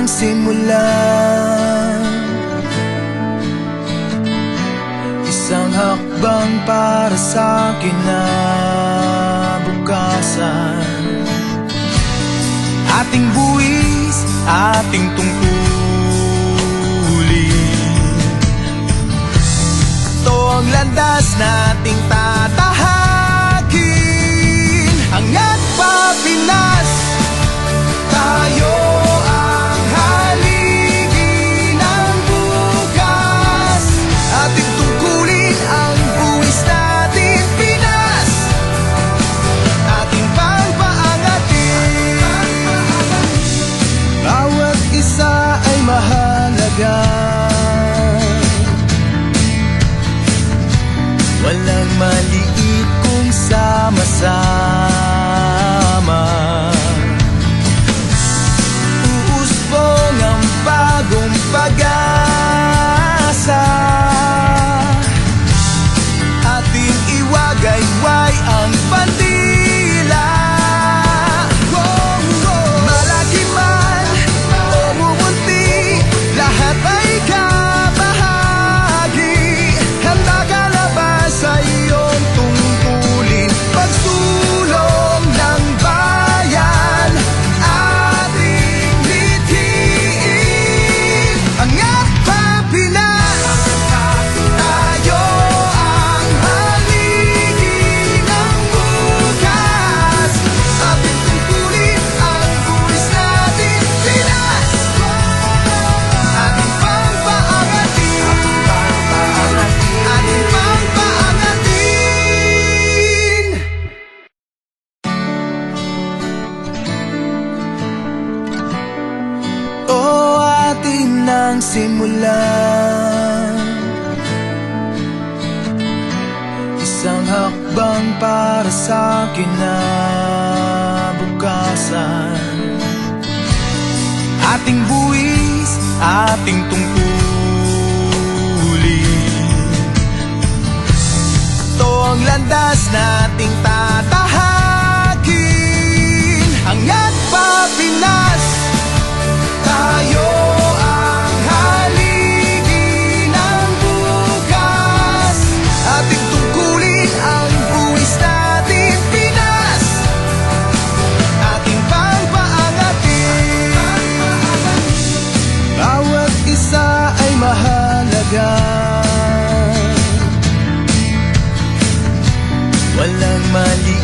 ng simula. Isang hakbang para sa kinabukasan. Ating buwis, ating tungkulin. Ito ang landas nating tatahakin. Angat pa Pinas, tayo ang haligi ng bukas. Ating tungkulin ang buwis natin Pinas, ating pagpaangatin. Bawat isa ay mahalaga, walang maliit kung sama-sama. Uusbong ang bagong pag-asa, ating iwagayway ang bandila. Malaki man o mumunti, lahat ay kabahagi. Handa ka labas sa iyong tungkulin, pagsulong ng bayan, ating litiin. Angat pa Pinas, tayo ang haligi ng bukas. Ating tungkulin ang buwis natin Pinas, ating pagpaangatin, ating pagpaangatin. O atin nang simulan, isang hakbang para sa kinabukasan. Ating buwis, ating tungkulin. Ito ang landas nating tatahakin. Angat pa Pinas, tayo ang haligi ng bukas. Ating tungkulin ang buwis natin Pinas, ating pagpaangatin. Bawat isa ay mahalaga, walang mali